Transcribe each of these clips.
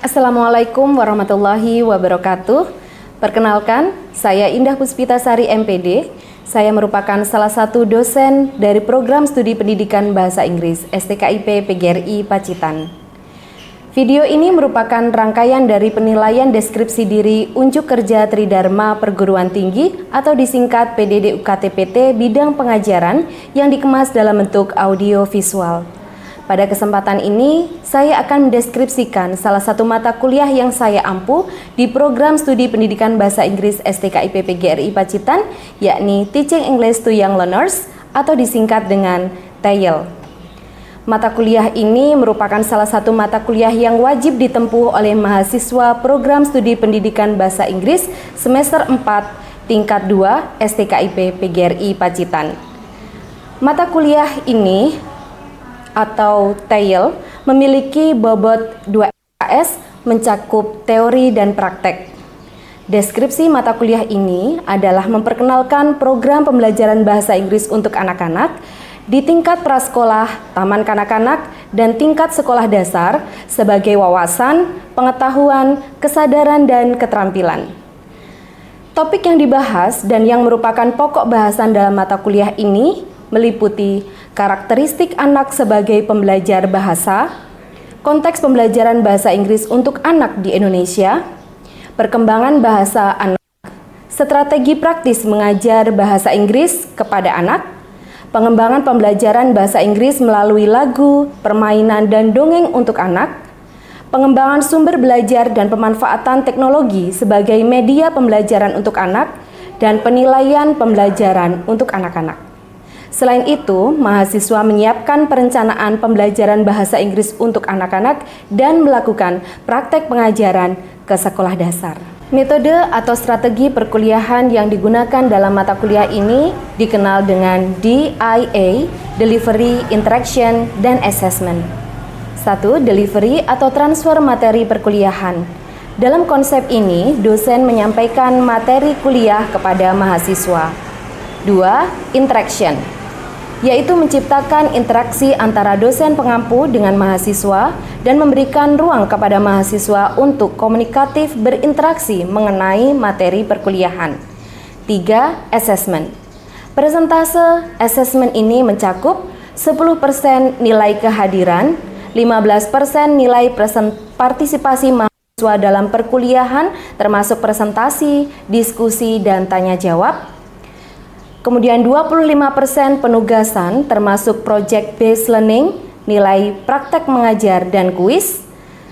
Assalamualaikum warahmatullahi wabarakatuh. Perkenalkan, saya Indah Puspitasari MPD. Saya merupakan salah satu dosen dari program studi pendidikan bahasa Inggris STKIP PGRI Pacitan. Video ini merupakan rangkaian dari penilaian deskripsi diri unjuk kerja Tridharma Perguruan Tinggi atau disingkat PDD UKT-PT bidang pengajaran yang dikemas dalam bentuk audio visual. Pada kesempatan ini, saya akan mendeskripsikan salah satu mata kuliah yang saya ampu di program studi pendidikan bahasa Inggris STKIP PGRI Pacitan, yakni Teaching English to Young Learners atau disingkat dengan TEYL. Mata kuliah ini merupakan salah satu mata kuliah yang wajib ditempuh oleh mahasiswa program studi pendidikan bahasa Inggris semester 4 tingkat 2 STKIP PGRI Pacitan. Mata kuliah ini atau TEYL memiliki bobot 2 SKS mencakup teori dan praktek. Deskripsi mata kuliah ini adalah memperkenalkan program pembelajaran bahasa Inggris untuk anak-anak di tingkat prasekolah, taman kanak-kanak, dan tingkat sekolah dasar sebagai wawasan, pengetahuan, kesadaran, dan keterampilan. Topik yang dibahas dan yang merupakan pokok bahasan dalam mata kuliah ini meliputi karakteristik anak sebagai pembelajar bahasa, konteks pembelajaran bahasa Inggris untuk anak di Indonesia, perkembangan bahasa anak, strategi praktis mengajar bahasa Inggris kepada anak, pengembangan pembelajaran bahasa Inggris melalui lagu, permainan, dan dongeng untuk anak, pengembangan sumber belajar dan pemanfaatan teknologi sebagai media pembelajaran untuk anak, dan penilaian pembelajaran untuk anak-anak. Selain itu, mahasiswa menyiapkan perencanaan pembelajaran bahasa Inggris untuk anak-anak dan melakukan praktek pengajaran ke sekolah dasar. Metode atau strategi perkuliahan yang digunakan dalam mata kuliah ini dikenal dengan DIA, Delivery, Interaction, dan Assessment. 1. Delivery atau transfer materi perkuliahan. Dalam konsep ini, dosen menyampaikan materi kuliah kepada mahasiswa. 2. Interaction, yaitu menciptakan interaksi antara dosen pengampu dengan mahasiswa dan memberikan ruang kepada mahasiswa untuk komunikatif berinteraksi mengenai materi perkuliahan. 3. Assessment. Persentase assessment ini mencakup 10% nilai kehadiran, 15% nilai partisipasi mahasiswa dalam perkuliahan termasuk presentasi, diskusi, dan tanya jawab. Kemudian 25% penugasan termasuk project based learning, nilai praktek mengajar dan kuis.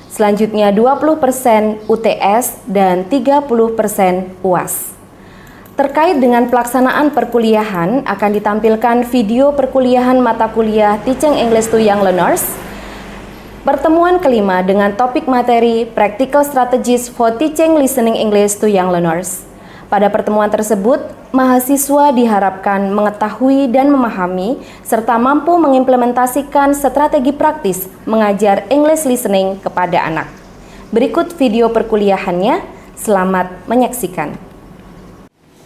Selanjutnya 20% UTS dan 30% UAS. Terkait dengan pelaksanaan perkuliahan akan ditampilkan video perkuliahan mata kuliah Teaching English to Young Learners. Pertemuan kelima dengan topik materi Practical Strategies for Teaching Listening English to Young Learners. Pada pertemuan tersebut, mahasiswa diharapkan mengetahui dan memahami serta mampu mengimplementasikan strategi praktis mengajar English listening kepada anak. Berikut video perkuliahannya. Selamat menyaksikan.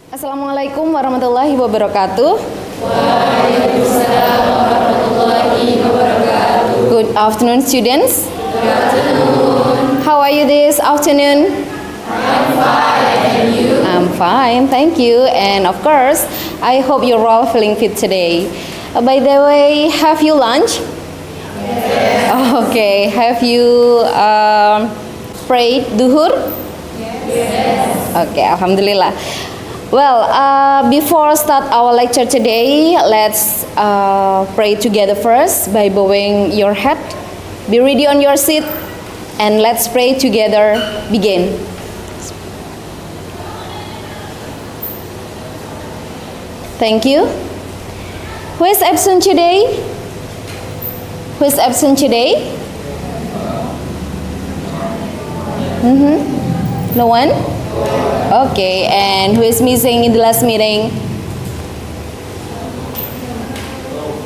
Assalamualaikum warahmatullahi wabarakatuh. Waalaikumsalam warahmatullahi wabarakatuh. Good afternoon, students. Good afternoon. How are you this afternoon? I'm fine, and you? I'm fine, thank you. And of course, I hope you're all feeling fit today. By the way, have you lunch? Yes. Okay, have you prayed duhur? Yes. Okay, alhamdulillah. Well, before start our lecture today, let's pray together first by bowing your head. Be ready on your seat, and let's pray together. Begin. Thank you. Who is absent today? Who is absent today? No one? Okay, and who is missing in the last meeting?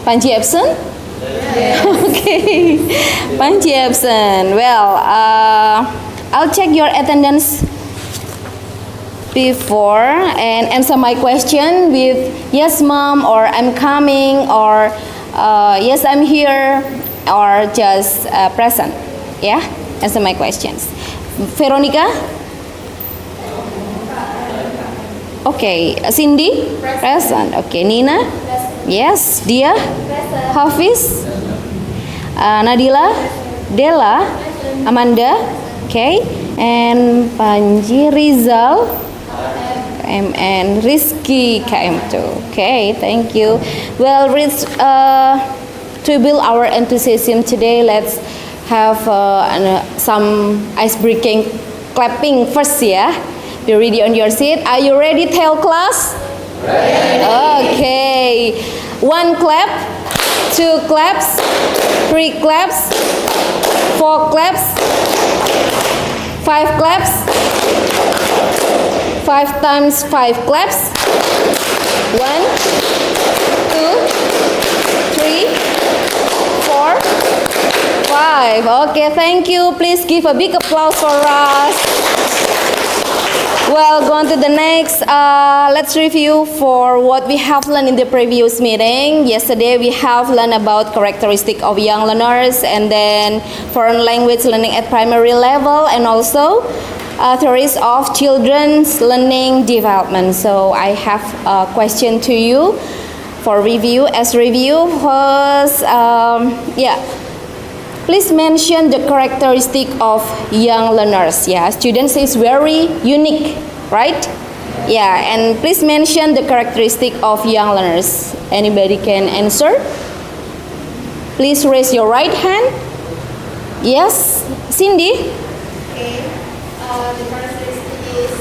Panji absent? Yes. Okay, Panji absent. Well, I'll check your attendance before and answer my question with yes mom, or I'm coming, or yes I'm here, or just present. Yeah, answer my questions. Veronica? Okay, Cindy? Present. Okay, Nina? Yes. Dia? Hafiz? Nadila? Della? Amanda? Okay. And Panji, Rizal? And Rizky KM2. Okay, thank you. Well, to build our enthusiasm today, let's have some ice-breaking clapping first, yeah? Be ready on your seat. Are you ready, tell class? Ready. Okay. 1 clap, 2 claps, 3 claps, 4 claps, 5 claps, 5 times 5 claps. 1, 2, 3, 4, 5. Okay, thank you. Please give a big applause for us. Well, go on to the next. Let's review for what we have learned in the previous meeting. Yesterday we have learned about characteristic of young learners, and then foreign language learning at primary level, and also theories of children's learning development. So I have a question to you for review. As review first, please mention the characteristic of young learners. Yeah, students is very unique, right? Yeah, and please mention the characteristic of young learners. Anybody can answer? Please raise your right hand. Yes, Cindy? Okay. The characteristic is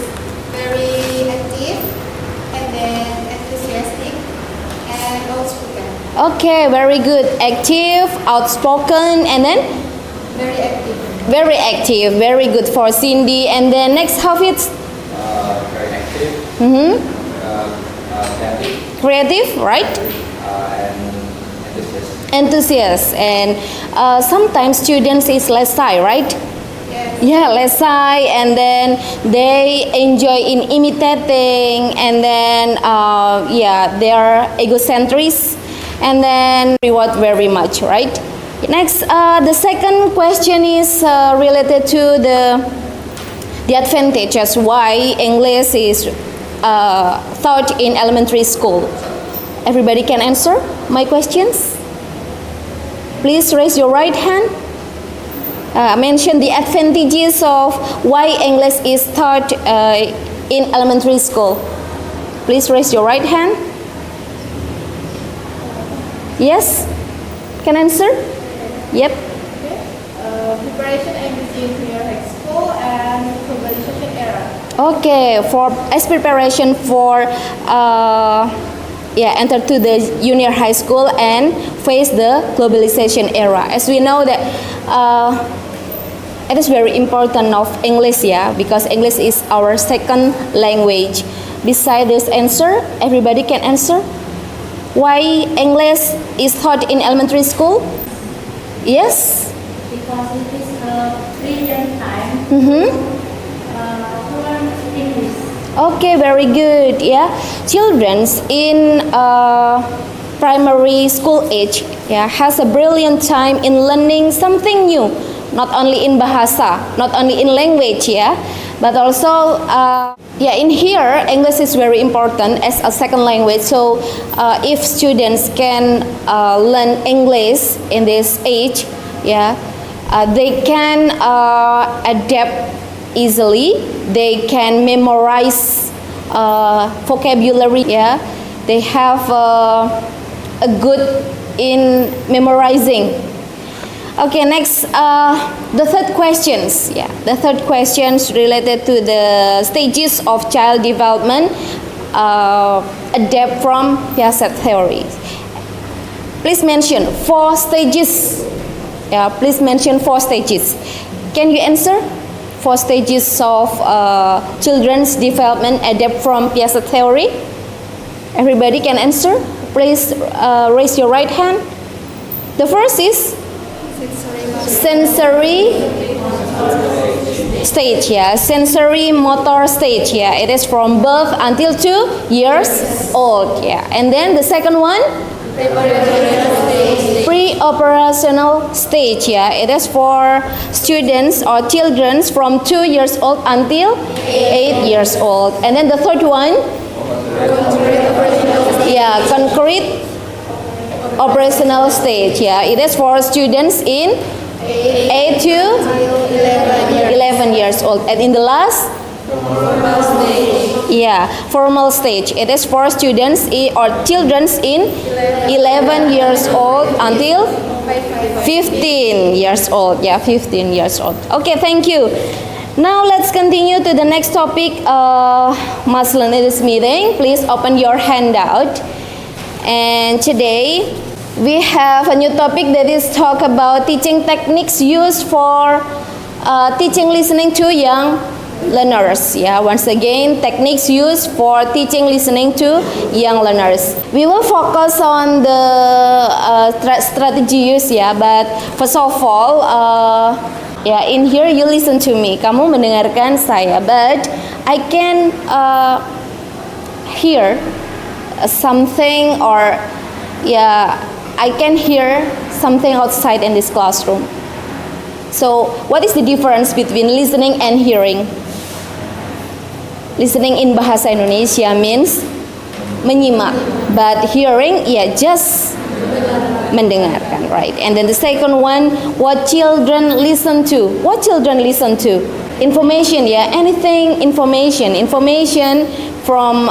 very active and then enthusiastic and outspoken. Okay, very good. Active, outspoken, and then? Very active. Very active, very good for Cindy. And then next, Hafiz? Very active. Creative. Creative, right? And enthusiastic. Enthusiast. And sometimes students is less shy, right? Yes. Yeah, less shy, and then they enjoy in imitating, and then they are egocentric, and then reward very much, right? Next, the second question is related to the advantages why English is taught in elementary school. Everybody can answer my questions? Please raise your right hand. Mention the advantages of why English is taught in elementary school. Please raise your right hand. Yes? Can answer? Yep. Preparation MBC in junior high school and globalization era. Okay, for as preparation for enter to the junior high school and face the globalization era. As we know that it is very important of English, because English is our second language. Beside this answer, everybody can answer. Why English is taught in elementary school? Yes? Because it is a brilliant time to learn English. Okay, very good. Yeah, childrens in primary school age has a brilliant time in learning something new. Not only in bahasa, not only in language, but also in here English is very important as a second language. So if students can learn English in this age, they can adapt easily. They can memorize vocabulary. They have a good in memorizing. Okay, next, the third questions. The third questions related to the stages of child development, adapt from Piaget theory. Please mention 4 stages. Please mention 4 stages. Can you answer? 4 stages of children's development, adapt from Piaget theory. Everybody can answer. Please raise your right hand. The first is sensory stage, sensory motor stage, it is from birth until 2 years old, and then the second one, Preparatory stage. pre-operational stage. Yeah, it is for students or children from 2 years old until 8 years old. And then the third one, yeah, concrete operational stage. Yeah, it is for students in 8 to 11 years old. And in the last, yeah, formal stage. It is for students or children in 11 years old until 15 years old. Yeah, 15 years old. Okay, thank you. Now let's continue to the next topic. Must learn in this meeting. Please open your handout. And today we have a new topic that is talk about teaching techniques used for teaching listening to young learners. Yeah, once again, techniques used for teaching listening to young learners. We will focus on the strategy use. Yeah, but first of all, yeah, in here you listen to me. Kamu mendengarkan saya, but I can hear something, or yeah, I can hear something outside in this classroom. So, what is the difference between listening and hearing? Listening in bahasa Indonesia means menyimak, but hearing, yeah, just mendengarkan, right? And then the second one, what children listen to? What children listen to? Information, yeah, anything information from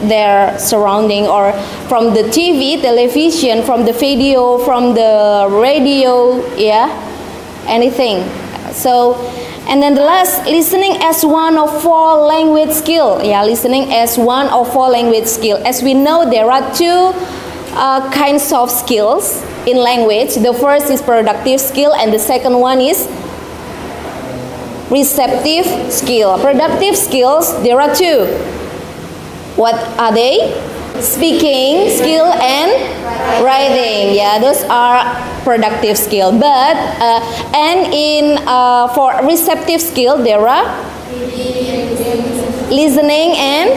their surrounding, or from the TV, television, from the video, from the radio, yeah, anything. So, and then the last, listening as one of 4 language skill. Yeah, listening as one of 4 language skill. As we know, there are 2 kinds of skills in language. The first is productive skill, and the second one is receptive skill. Productive skills, there are 2. What are they? Speaking skill and writing. Yeah, those are productive skill. But and in for receptive skill, there are listening and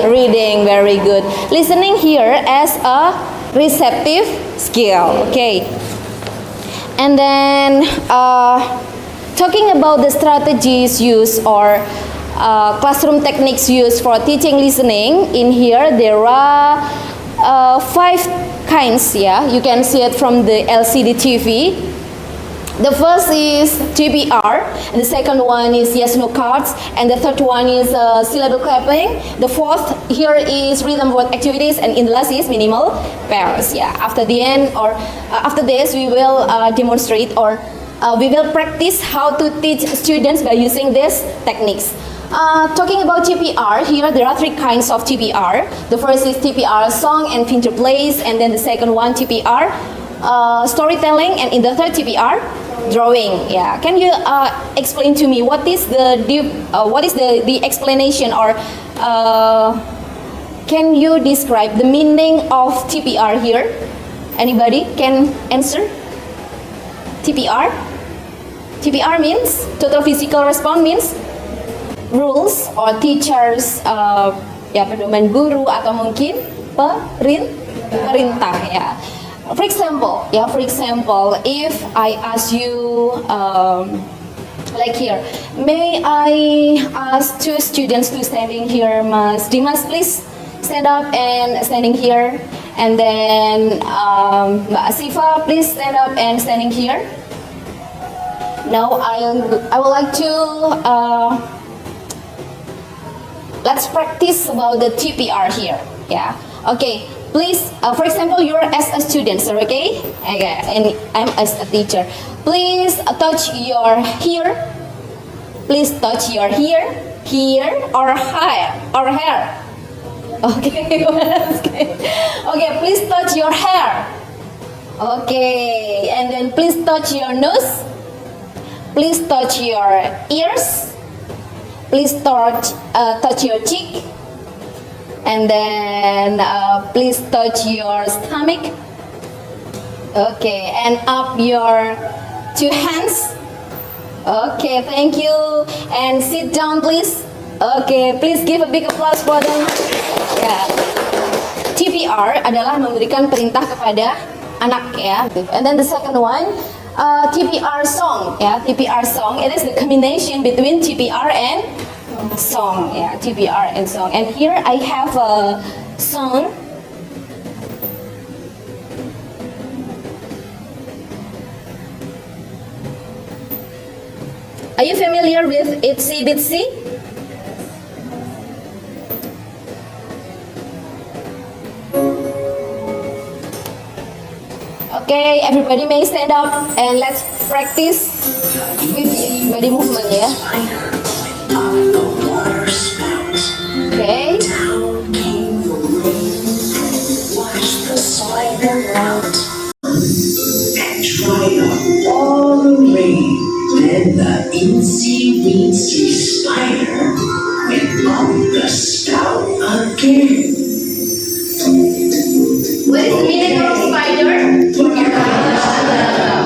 reading. Very good. Listening here as a receptive skill. Okay. And then talking about the strategies used, or classroom techniques used for teaching listening, in here there are 5 kinds. Yeah, you can see it from the LCD TV. The first is TPR, and the second one is yes no cards, and the third one is syllable clapping. The fourth here is rhythm word activities, and in the last is minimal pairs. Yeah, after the end, or after this we will demonstrate, or we will practice how to teach students by using these techniques. Talking about TPR, here there are 3 kinds of TPR. The first is TPR song and finger plays, and then the second one TPR storytelling, and in the third TPR drawing. Yeah, can you explain to me what is the explanation, or can you describe the meaning of TPR here? Anybody can answer? TPR? TPR means total physical response, means rules or teachers, ya pedoman guru atau mungkin perintah, ya. For example, if I ask you, like here, may I ask 2 students to standing here, Mas Dimas, please stand up and standing here, and then Mbak Asifa, please stand up and standing here. Now I would like to let's practice about the TPR here. Yeah. Okay. Please, for example, you're as a student, sir, okay? Okay. And I'm as a teacher. Please touch your here. Please touch your here, or hair. Okay. Okay. Please touch your hair. Okay. And then please touch your nose. Please touch your ears. Please touch your cheek, and then please touch your stomach. Okay, and up your 2 hands. Okay, thank you. And sit down, please. Okay, please give a big applause for them. Yeah. TPR adalah memberikan perintah kepada anak ya. And then the second one, TPR song ya. TPR song, it is the combination between TPR and song ya. TPR and song. And here I have a song. Are you familiar with Itsy Bitsy? Okay, everybody may stand up and let's practice with body movement ya. Okay. Dried up all the rain. Then the incy-weensy spider went up the spout again. What is the meaning of spider?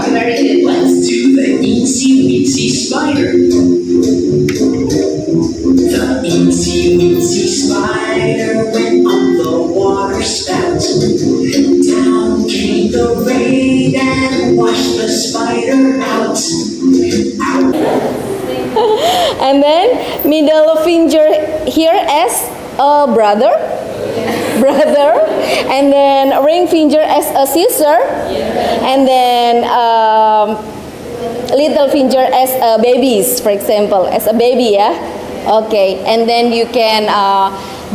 Very good. Let's do the incy-weensy spider. The incy-weensy spider went up the water spout. Down came the rain and washed the spider out. And then middle finger here as a brother, and then ring finger as a sister, and then little finger as a babies, for example, as a baby, yeah. Okay, and then you can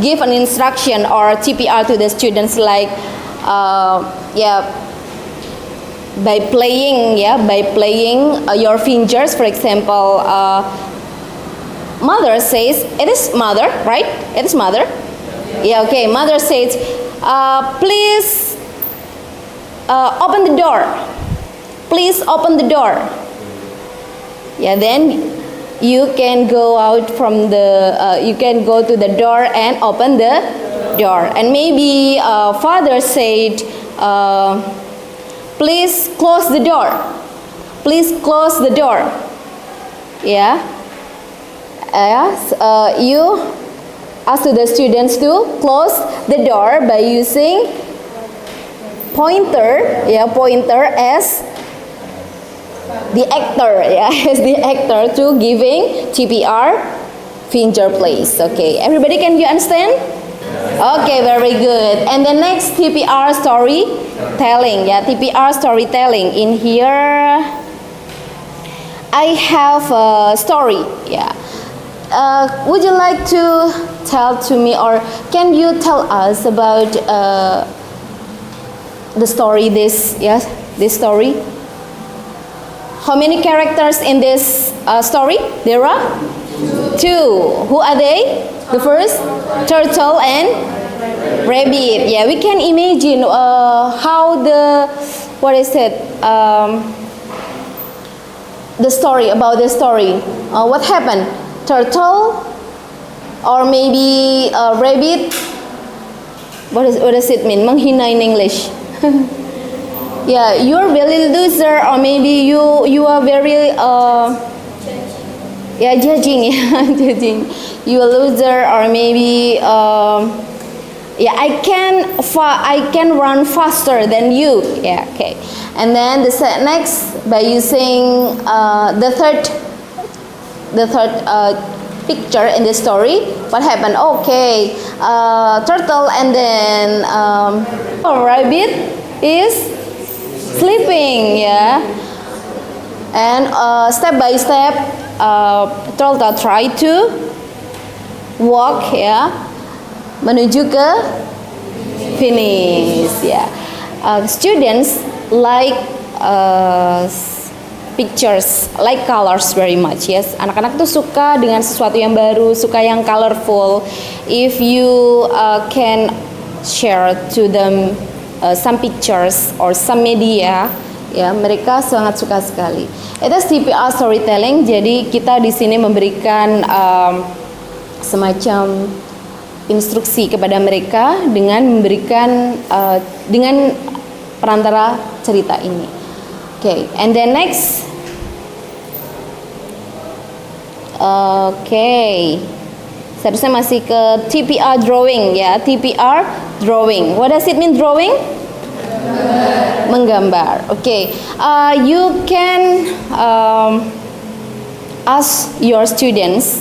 give an instruction or TPR to the students like, by playing your fingers, for example, mother says it is mother, right? It is mother. Yeah, okay. Mother says, please open the door. Please open the door. Yeah, then you can go out from the. You can go to the door and open the door. And maybe father said, please close the door. Please close the door. Yeah. You ask the students to close the door by using pointer as the actor, as the actor to giving TPR finger place. Okay, everybody, can you understand? Okay, very good. And the next TPR storytelling, TPR storytelling. In here, I have a story, would you like to tell to me, or can you tell us about the story? This story. How many characters in this story? There are 2. Who are they? The first, turtle and rabbit. Yeah, we can imagine how the story about the story. What happened? Turtle or maybe a rabbit. What does it mean? Menghina in English. Yeah, you're very loser, or maybe you are very judging. Judging. You a loser, or maybe I can run faster than you. Yeah, okay. And then next, by using the third picture in the story, what happened? Okay, turtle and then rabbit is sleeping, and step by step, turtle try to walk, menuju ke finish, students like pictures, like colors very much, yes. Anak-anak tuh suka dengan sesuatu yang baru, suka yang colorful. If you can share to them some pictures or some media, mereka sangat suka sekali. Itu TPR storytelling. Jadi kita di sini memberikan semacam instruksi kepada mereka dengan memberikan dengan perantara cerita ini. Okay, and then next. Okay, seharusnya masih ke TPR drawing, TPR drawing. What does it mean, drawing? Menggambar. Okay. You can ask your students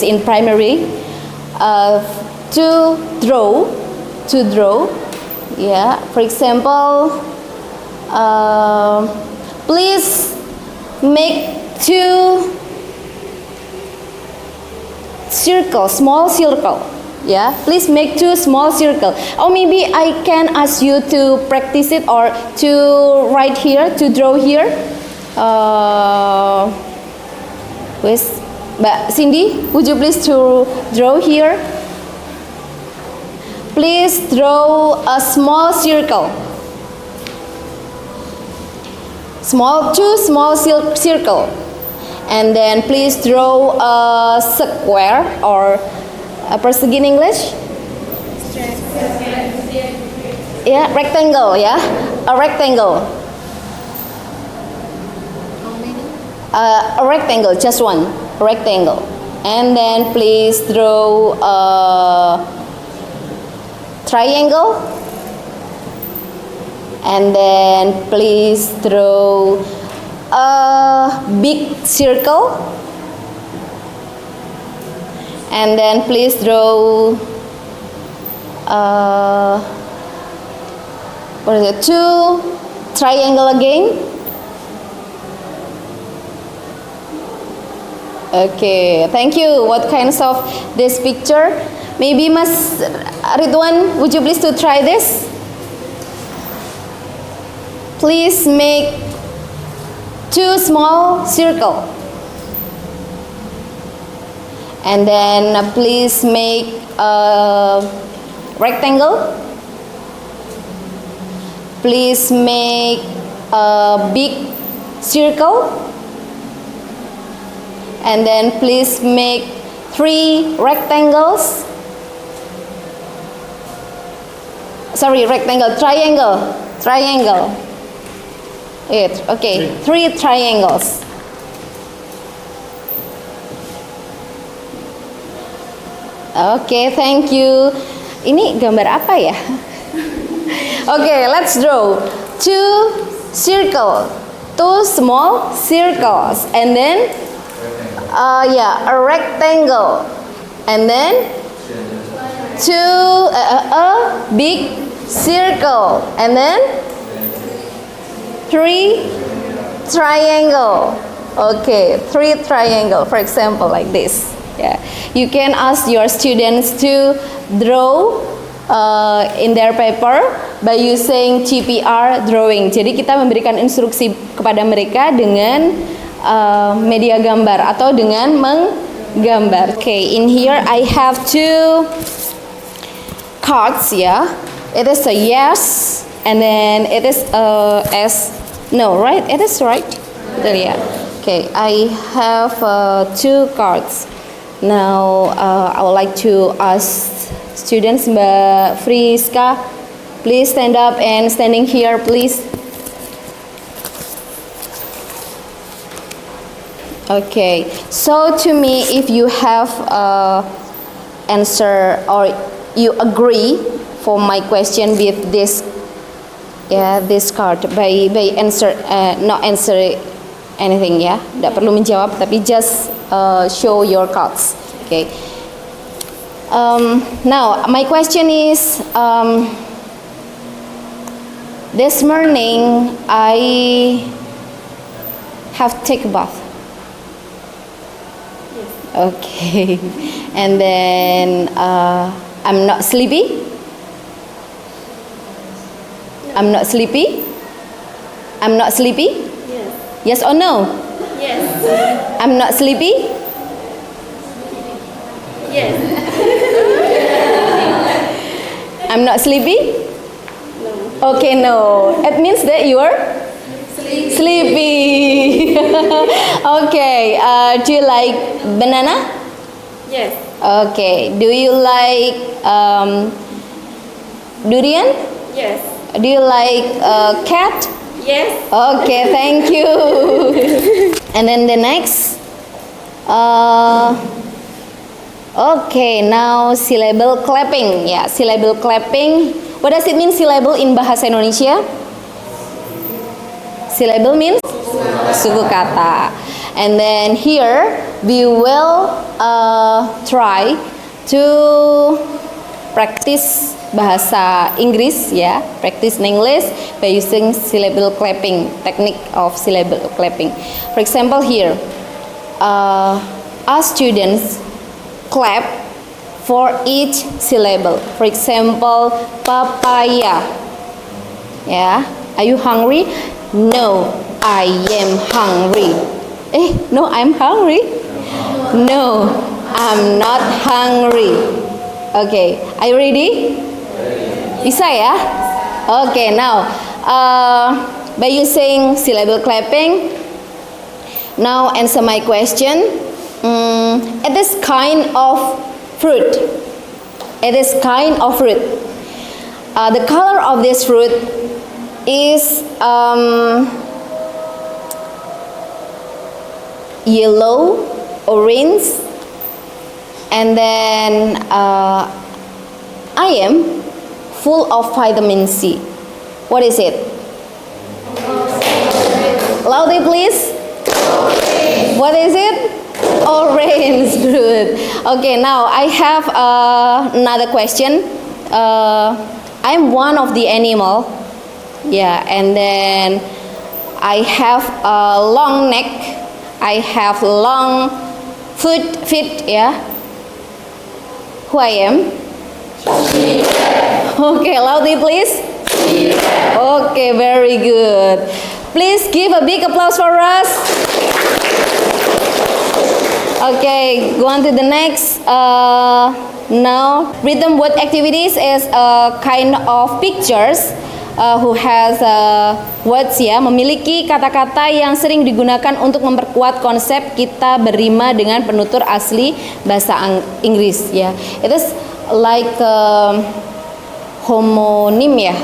in primary to draw. Yeah. For example, please make 2 circle, small circle. Yeah, please make 2 small circle. Or maybe I can ask you to practice it or to write here, to draw here. Wes, Mbak Cindy, would you please to draw here? Please draw a small circle. Two small circle. And then please draw a square or persegi in English? Yeah, rectangle, yeah. A rectangle. A rectangle, just one rectangle. And then please draw a triangle. And then please draw a big circle. And then please draw what is it? 2 triangle again. Okay, thank you. What kinds of this picture? Maybe Mas Ridwan, would you please to try this? Please make 2 small circle. And then please make a rectangle. Please make a big circle. And then please make 3 rectangles. Sorry, rectangle, triangle. Okay, 3 triangles. Okay, thank you. Ini gambar apa ya? Okay, let's draw 2 circle, 2 small circles, and then a rectangle, and then 2 a big circle, and then 3 triangle. Okay, 3 triangle, for example, like this. Yeah, you can ask your students to draw in their paper by using CPR drawing. Jadi kita memberikan instruksi kepada mereka dengan media gambar atau dengan menggambar. Okay, in here I have 2 cards. Yeah, it is a yes, and then it is a S. No, right? It is right. There, yeah. Okay, I have 2 cards. Now, I would like to ask students, Mbak Friska, please stand up and standing here, please. Okay, so to me, if you have answer or you agree for my question with this, this card by answer, not answer anything, ya, tidak perlu menjawab, tapi just show your cards. Okay. Now my question is, this morning I have take a bath. Okay, and then I'm not sleepy. I'm not sleepy. I'm not sleepy. Yes or no? Yes. I'm not sleepy. Yes. I'm not sleepy. No. Okay, no. It means that you are sleepy. Okay. Do you like banana? Yes. Okay. Do you like durian? Yes. Do you like cat? Yes. Okay, thank you. And then the next. Okay, now syllable clapping. Yeah, syllable clapping. What does it mean syllable in bahasa Indonesia? Syllable means suku kata. And then here we will try to practice bahasa Inggris ya, practice in English by using syllable clapping, technique of syllable clapping. For example here, us students clap for each syllable. For example, papaya. Ya, are you hungry? No, I am hungry. No, I'm hungry. No, I'm not hungry. Okay, are you ready? Bisa ya? Okay, now by using syllable clapping, now answer my question. It is kind of fruit. It is kind of fruit. The color of this fruit is yellow, orange, and then I am full of vitamin C. What is it? Loudly please. What is it? Orange. Good. Okay, now I have another question. I'm one of the animal. Yeah, and then I have a long neck. I have long feet. Yeah. Who I am? Okay, loudly please. Okay, very good. Please give a big applause for us. Okay, go on to the next. Now, rhythm word activities is a kind of pictures who has words ya, memiliki kata-kata yang sering digunakan untuk memperkuat konsep kita berima dengan penutur asli bahasa Inggris ya. It is like homonym ya.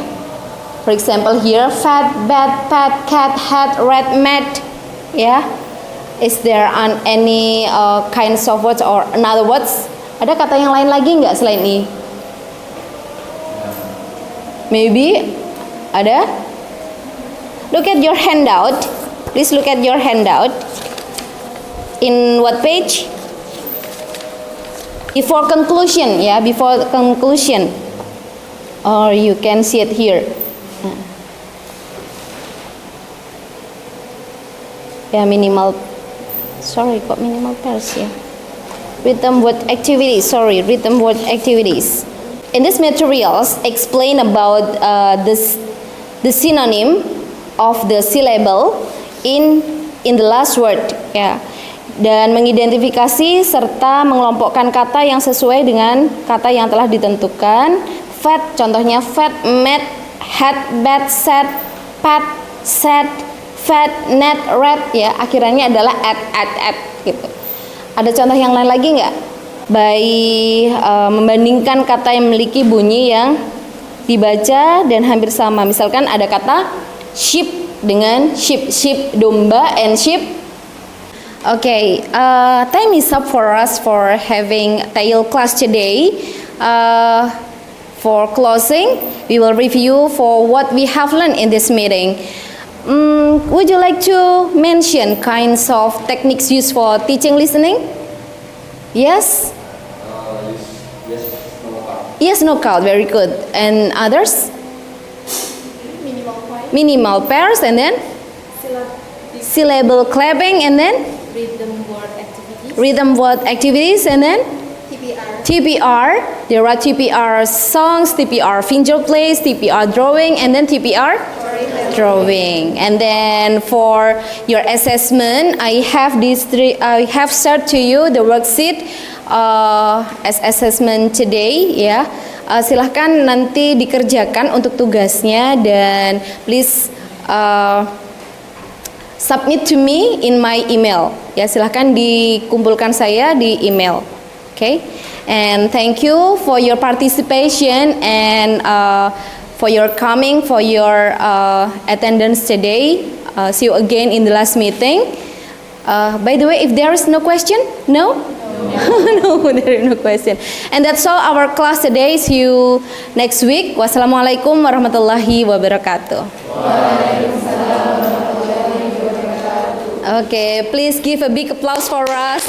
For example here, fat, bad, pat, cat, hat, red, mat ya. Is there any kinds of words or another words? Ada kata yang lain lagi nggak selain ini? Maybe ada? Look at your handout. Please look at your handout. In what page? Before conclusion, ya, before conclusion. Or you can see it here. Ya, minimal. Sorry, kok minimal pairs ya. Rhythm word activities. Sorry, rhythm word activities. In this materials, explain about the synonym of the syllable in the last word ya, dan mengidentifikasi serta mengelompokkan kata yang sesuai dengan kata yang telah ditentukan. Fat, contohnya fat, mat, hat, bad, sad, pat, sad, fat, net, red ya, akhirannya adalah at gitu. Ada contoh yang lain lagi nggak? By membandingkan kata yang memiliki bunyi yang dibaca dan hampir sama. Misalkan ada kata sheep dengan sheep domba and sheep. Okay, time is up for us for having tail class today. For closing, we will review for what we have learned in this meeting. Would you like to mention kinds of techniques used for teaching listening? Yes? Yes, no count, very good. And others? Minimal pairs, and then? Syllable clapping, and then? Rhythm word activities, and then? TPR. There are TPR songs, TPR finger plays, TPR drawing, and then TPR drawing. And then for your assessment, I have these three. I have shared to you the worksheet as assessment today. Ya, silahkan nanti dikerjakan untuk tugasnya dan please submit to me in my email. Ya, silahkan dikumpulkan saya di email. Okay, and thank you for your participation and for your coming, for your attendance today. See you again in the last meeting. By the way, if there is no question, no? No, there is no question. And that's all our class today. See you next week. Wassalamualaikum warahmatullahi wabarakatuh. Okay, please give a big applause for us.